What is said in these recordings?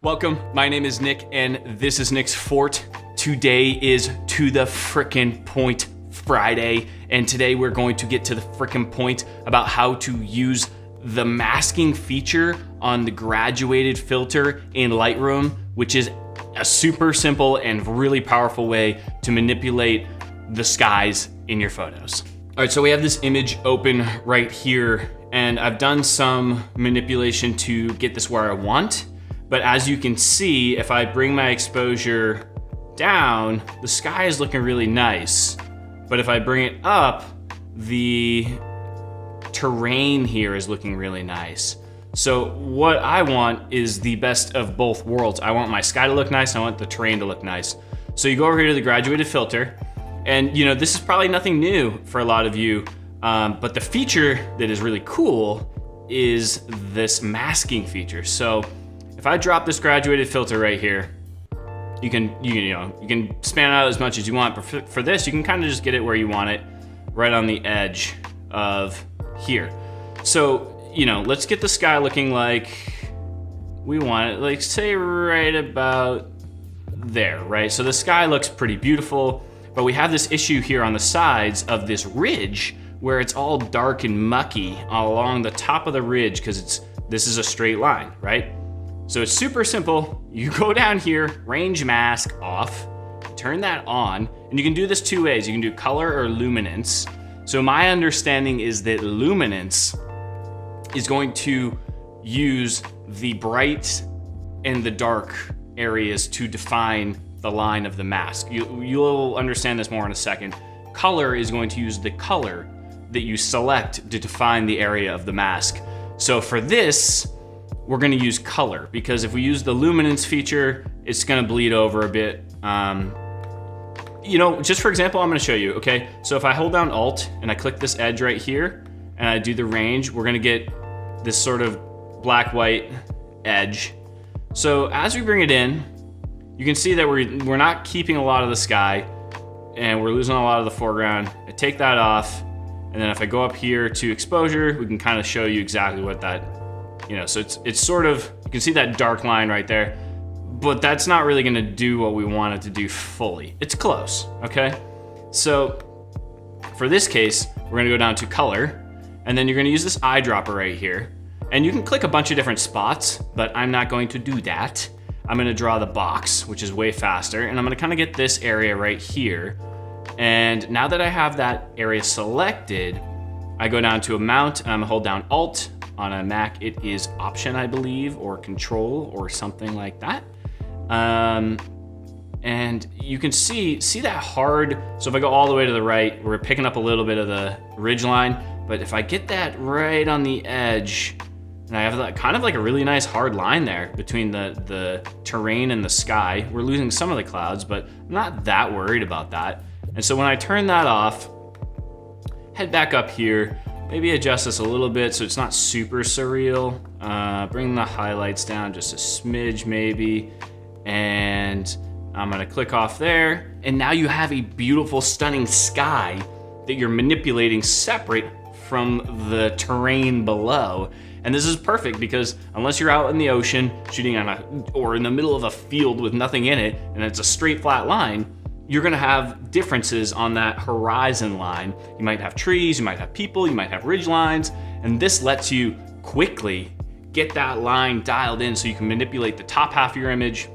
Welcome, my name is Nick and this is Nick's Fort. Today is To the Frickin' Point Friday, and today we're going to get to the frickin' point about how to use the masking feature on the graduated filter in Lightroom, which is a super simple and really powerful way to manipulate the skies in your photos. All right, so we have this image open right here, and I've done some manipulation to get this where I want. But as you can see, if I bring my exposure down, the sky is looking really nice. But if I bring it up, the terrain here is looking really nice. So what I want is the best of both worlds. I want my sky to look nice, and I want the terrain to look nice. So you go over here to the graduated filter, and you know, this is probably nothing new for a lot of you, but the feature that is really cool is this masking feature. So if I drop this graduated filter right here, you can span it out as much as you want, but for this, you can kind of just get it where you want it, right on the edge of here. So, you know, let's get the sky looking like we want it, like say right about there, right? So the sky looks pretty beautiful, but we have this issue here on the sides of this ridge where it's all dark and mucky along the top of the ridge because this is a straight line, right? So it's super simple. You go down here, range mask off, turn that on, and you can do this two ways. You can do color or luminance. So my understanding is that luminance is going to use the bright and the dark areas to define the line of the mask. You'll understand this more in a second. Color is going to use the color that you select to define the area of the mask. So for this, we're gonna use color, because if we use the luminance feature, it's gonna bleed over a bit. You know, just for example, I'm gonna show you, okay? So if I hold down Alt and I click this edge right here and I do the range, we're gonna get this sort of black-white edge. So as we bring it in, you can see that we're not keeping a lot of the sky and we're losing a lot of the foreground. I take that off, and then if I go up here to exposure, we can kind of show you exactly what that, you know, so it's sort of, you can see that dark line right there, but that's not really gonna do what we want it to do fully. It's close, okay? So for this case, we're gonna go down to color, and then you're gonna use this eyedropper right here. And you can click a bunch of different spots, but I'm not going to do that. I'm gonna draw the box, which is way faster, and I'm gonna kind of get this area right here. And now that I have that area selected, I go down to Amount, and I'm gonna hold down Alt. On a Mac, it is Option, I believe, or Control, or something like that. And you can see that hard. So if I go all the way to the right, we're picking up a little bit of the ridge line. But if I get that right on the edge, and I have that kind of like a really nice hard line there between the terrain and the sky. We're losing some of the clouds, but I'm not that worried about that. And so when I turn that off, head back up here, maybe adjust this a little bit so it's not super surreal. Bring the highlights down just a smidge maybe. And I'm gonna click off there. And now you have a beautiful, stunning sky that you're manipulating separate from the terrain below. And this is perfect because unless you're out in the ocean shooting or in the middle of a field with nothing in it, and it's a straight flat line, you're gonna have differences on that horizon line. You might have trees, you might have people, you might have ridge lines, and this lets you quickly get that line dialed in so you can manipulate the top half of your image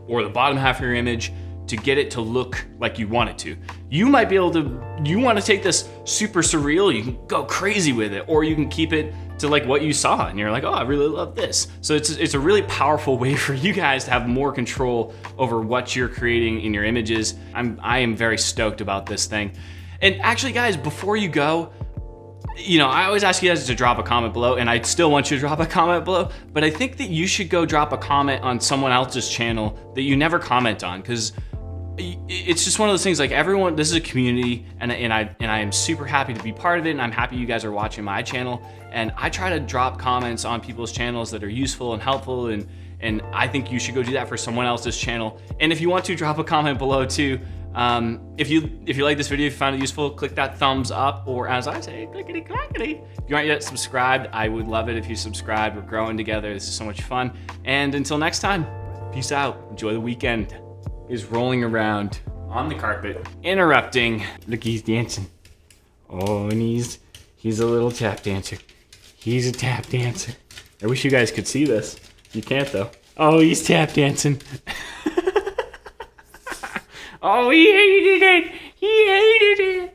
or the bottom half of your image to get it to look like you want it to. You might be able to, you wanna take this super surreal, you can go crazy with it, or you can keep it to like what you saw and you're like, oh, I really love this. So it's a really powerful way for you guys to have more control over what you're creating in your images. I am very stoked about this thing. And actually guys, before you go, you know, I always ask you guys to drop a comment below, and I still want you to drop a comment below, but I think that you should go drop a comment on someone else's channel that you never comment on, because it's just one of those things, like everyone, this is a community, and I am super happy to be part of it, and I'm happy you guys are watching my channel, and I try to drop comments on people's channels that are useful and helpful, and I think you should go do that for someone else's channel. And if you want to, drop a comment below too. If you like this video, if you found it useful, click that thumbs up, or as I say, clickety clackety. If you aren't yet subscribed, I would love it if you subscribe. We're growing together. This is so much fun. And until next time, peace out. Enjoy the weekend. He's rolling around on the carpet, interrupting. Look, he's dancing. Oh, and he's a little tap dancer. He's a tap dancer. I wish you guys could see this. You can't though. Oh, he's tap dancing. Oh, he hated it. He hated it.